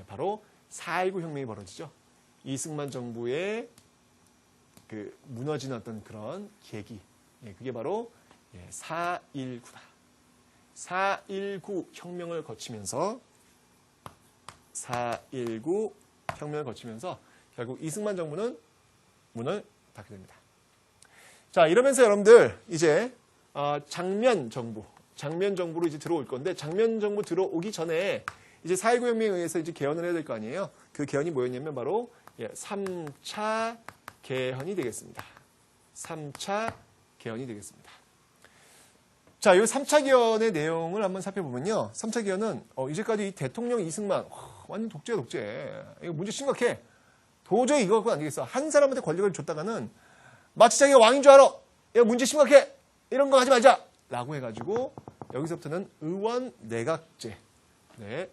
바로 4.19 혁명이 벌어지죠. 이승만 정부의 그 무너지는 어떤 그런 계기. 그게 바로 4.19다. 4.19 혁명을 거치면서 4.19 혁명을 거치면서 결국 이승만 정부는 문을 닫게 됩니다. 자, 이러면서 여러분들 이제 장면 정부로 이제 들어올 건데 장면 정부 들어오기 전에 이제 4.19 혁명에 의해서 이제 개헌을 해야 될 거 아니에요. 그 개헌이 뭐였냐면 바로 3차 개헌이 되겠습니다. 3차 개헌이 되겠습니다. 자, 이 3차 개헌의 내용을 한번 살펴보면요. 3차 개헌은 이제까지 이 대통령 이승만 완전 독재야 독재. 이거 문제 심각해. 도저히 이거 갖고는 안 되겠어. 한 사람한테 권력을 줬다가는 마치 자기가 왕인 줄 알아. 야, 문제 심각해. 이런 거 하지 말자. 라고 해가지고 여기서부터는 의원 내각제. 네.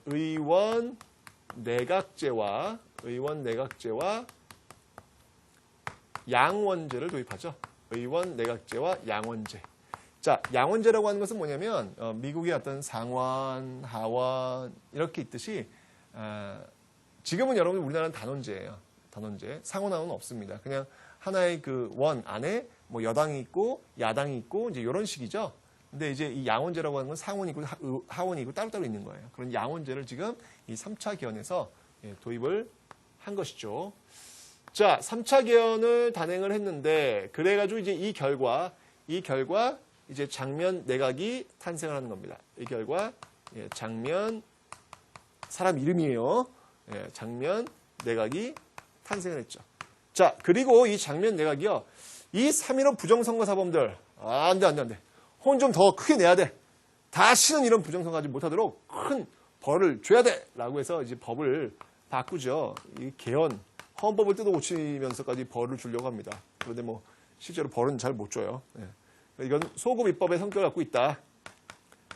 의원 내각제와 양원제를 도입하죠. 의원 내각제와 양원제. 자, 양원제라고 하는 것은 뭐냐면 미국의 어떤 상원, 하원 이렇게 있듯이 지금은 여러분 우리나라는 단원제예요. 단원제. 상원, 하원은 없습니다. 그냥 하나의 그 원 안에 뭐 여당이 있고 야당이 있고 이제 이런 식이죠. 근데 이제 이 양원제라고 하는 건 상원이 있고 하원이 있고 따로따로 있는 거예요. 그런 양원제를 지금 이 3차 개헌에서 도입을 한 것이죠. 자, 3차 개헌을 단행을 했는데 그래가지고 이제 이 결과 이제 장면 내각이 탄생을 하는 겁니다. 이 결과 장면 사람 이름이에요. 장면 내각이 탄생을 했죠. 자, 그리고 이 장면 내각이요. 이 3.15 부정선거 사범들 안 돼. 혼 좀 더 크게 내야 돼. 다시는 이런 부정선거 하지 못하도록 큰 벌을 줘야 돼. 라고 해서 이제 법을 바꾸죠. 이 개헌, 헌법을 뜯어 고치면서까지 벌을 주려고 합니다. 그런데 뭐 실제로 벌은 잘 못 줘요. 이건 소급 입법의 성격을 갖고 있다.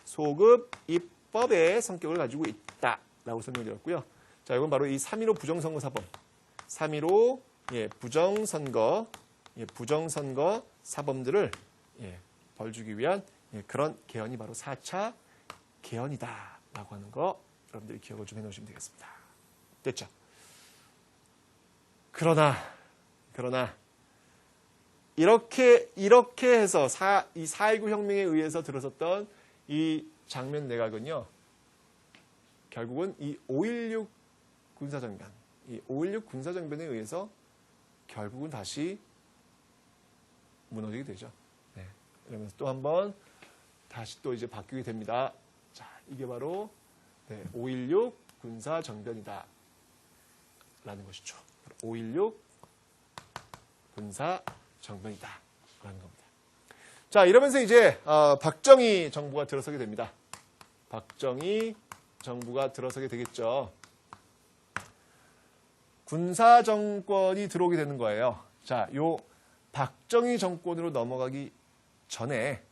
소급 입법의 성격을 가지고 있다. 라고 설명드렸고요. 자, 이건 바로 이 3.15 부정선거 사범. 3.15 부정선거 사범들을 벌 주기 위한 그런 개헌이 바로 4차 개헌이다. 라고 하는 거 여러분들이 기억을 좀 해놓으시면 되겠습니다. 됐죠? 그러나 이렇게 해서 이 4.19 혁명에 의해서 들어섰던 이 장면 내각은요. 결국은 이 5.16 군사정변, 이 5.16 군사정변에 의해서 결국은 다시 무너지게 되죠. 이러면서 또 한번 다시 또 이제 바뀌게 됩니다. 자, 이게 바로 5.16 군사정변이다. 라는 것이죠. 5.16 군사정변이다. 라는 겁니다. 자, 이러면서 이제 박정희 정부가 들어서게 됩니다. 박정희 정부가 들어서게 되겠죠. 군사정권이 들어오게 되는 거예요. 자, 요 박정희 정권으로 넘어가기 전에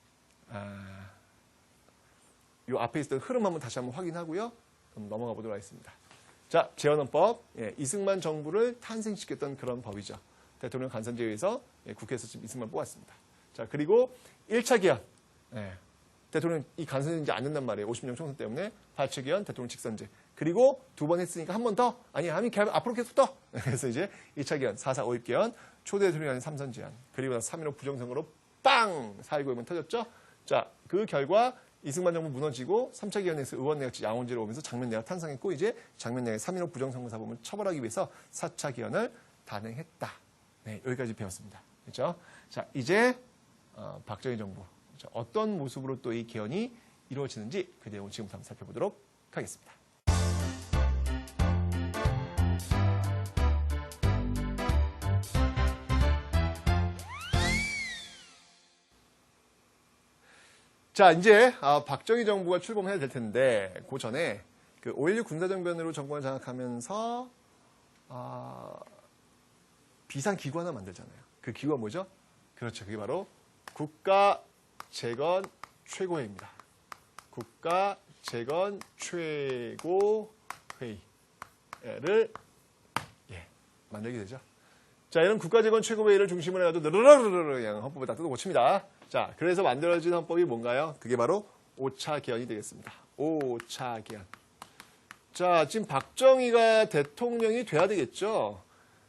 요 앞에 있었던 흐름 한번 다시 한번 확인하고요. 그럼 넘어가 보도록 하겠습니다. 자, 재헌헌법. 이승만 정부를 탄생시켰던 그런 법이죠. 대통령 간선제에 의해서 국회에서 지금 이승만 뽑았습니다. 자, 그리고 1차 개헌. 대통령 이 간선제 이제 안 된단 말이에요. 50년 총선 때문에 8차 개헌, 대통령 직선제. 그리고 2번 했으니까 한 번 더. 앞으로 계속 더. 그래서 이제 2차 개헌, 4.4 5.1 개헌, 초대 대통령이 3선 제한. 그리고 나서 3.15 부정선거로 빵! 4.19 혁명 터졌죠. 자, 그 결과 이승만 정부 무너지고 3차 개헌에서 의원 내각제 양원제로 오면서 장면 내각 탄생했고 이제 장면 내각 3.15 부정선거 사범을 처벌하기 위해서 4차 개헌을 단행했다. 네, 여기까지 배웠습니다. 그렇죠? 자, 이제 박정희 정부 어떤 모습으로 또 이 개헌이 이루어지는지 그 내용을 지금부터 한번 살펴보도록 하겠습니다. 자, 이제 박정희 정부가 출범해야 될 텐데 그 전에 그 5.16 군사정변으로 정권을 장악하면서 비상기구 하나 만들잖아요. 그 기구가 뭐죠? 그렇죠. 그게 바로 국가재건 최고회의입니다. 국가재건 최고회의를 만들게 되죠. 자, 이런 국가재건 최고회의를 중심으로 해가지고 느르르르르 그냥 헌법에 다 뜯어 고칩니다. 자, 그래서 만들어진 헌법이 뭔가요? 그게 바로 5차 개헌이 되겠습니다. 5차 개헌. 자, 지금 박정희가 대통령이 돼야 되겠죠.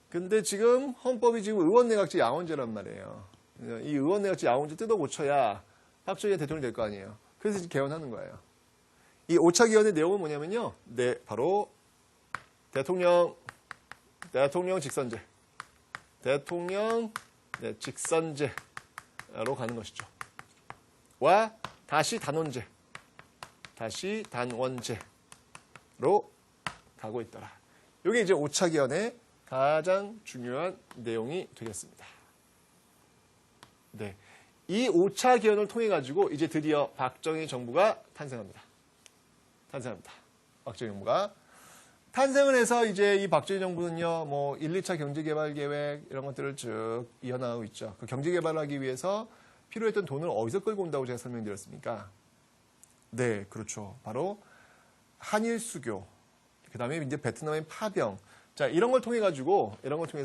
근데 지금 헌법이 지금 의원내각제 양원제란 말이에요. 이 의원내각제 양원제 뜯어 고쳐야 박정희가 대통령이 될 거 아니에요. 그래서 지금 개헌하는 거예요. 이 5차 개헌의 내용은 뭐냐면요. 네, 바로 대통령 직선제. 대통령 직선제로 가는 것이죠. 와 다시 단원제로 가고 있더라. 이게 이제 5차 개헌의 가장 중요한 내용이 되겠습니다. 네, 이 5차 개헌을 통해 가지고 이제 드디어 박정희 정부가 탄생합니다. 박정희 정부가 탄생을 해서 이제 이 박정희 정부는요, 뭐 1, 2차 경제개발 계획 이런 것들을 쭉 이어나가고 있죠. 그 경제개발하기 위해서 필요했던 돈을 어디서 끌고 온다고 제가 설명드렸습니까? 네, 그렇죠. 바로 한일 수교, 그 다음에 이제 베트남의 파병. 자, 이런 걸 통해서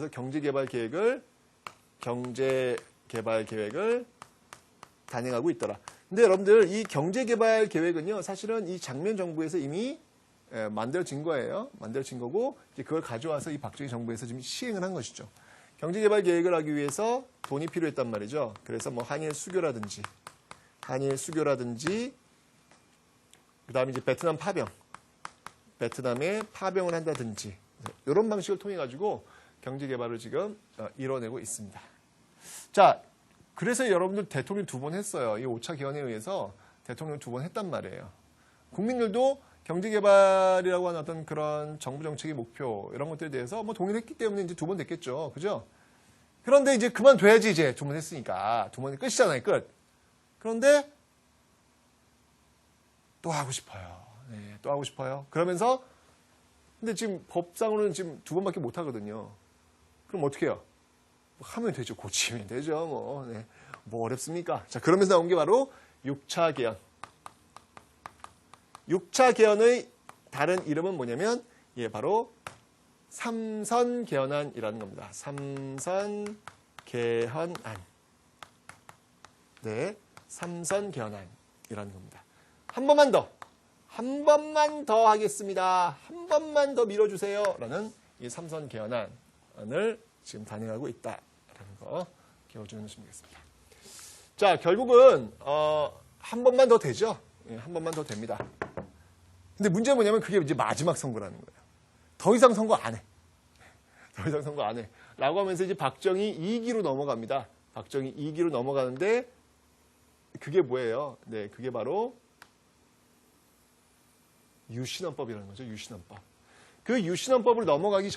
경제개발 계획을 단행하고 있더라. 근데 여러분들 이 경제개발 계획은요, 사실은 이 장면 정부에서 이미 만들어진 거예요. 만들어진 거고, 이제 그걸 가져와서 이 박정희 정부에서 지금 시행을 한 것이죠. 경제개발 계획을 하기 위해서 돈이 필요했단 말이죠. 그래서 뭐 한일 수교라든지, 그 다음에 이제 베트남에 파병을 한다든지, 이런 방식을 통해 가지고 경제개발을 지금 이뤄내고 있습니다. 자, 그래서 여러분들 대통령 2번 했어요. 이 5차 개헌에 의해서 대통령 2번 했단 말이에요. 국민들도 경제개발이라고 하는 어떤 그런 정부 정책의 목표, 이런 것들에 대해서 뭐 동의했기 때문에 이제 2번 됐겠죠. 그죠? 그런데 이제 그만둬야지, 이제 2번 했으니까. 2번이 끝이잖아요, 끝. 그런데 또 하고 싶어요. 네, 또 하고 싶어요. 그러면서, 근데 지금 법상으로는 지금 2번밖에 못 하거든요. 그럼 어떻게 해요? 하면 되죠. 고치면 되죠. 뭐, 네. 뭐 어렵습니까? 자, 그러면서 나온 게 바로 6차 개헌. 6차 개헌의 다른 이름은 뭐냐면, 예, 바로 삼선 개헌안이라는 겁니다. 삼선 개헌안. 네, 삼선 개헌안이라는 겁니다. 한 번만 더 하겠습니다. 한 번만 더 밀어주세요. 라는 이 삼선 개헌안을 지금 단행하고 있다라는 거 기억해 주시면 되겠습니다. 자, 결국은 한 번만 더 되죠. 예, 한 번만 더 됩니다. 근데 문제는 뭐냐면 그게 이제 마지막 선거라는 거예요. 더 이상 선거 안 해. 더 이상 선거 안 해. 라고 하면서 이제 박정희 2기로 넘어갑니다. 박정희 2기로 넘어가는데 그게 뭐예요? 네, 그게 바로 유신헌법이라는 거죠. 유신헌법. 그 유신헌법을 넘어가기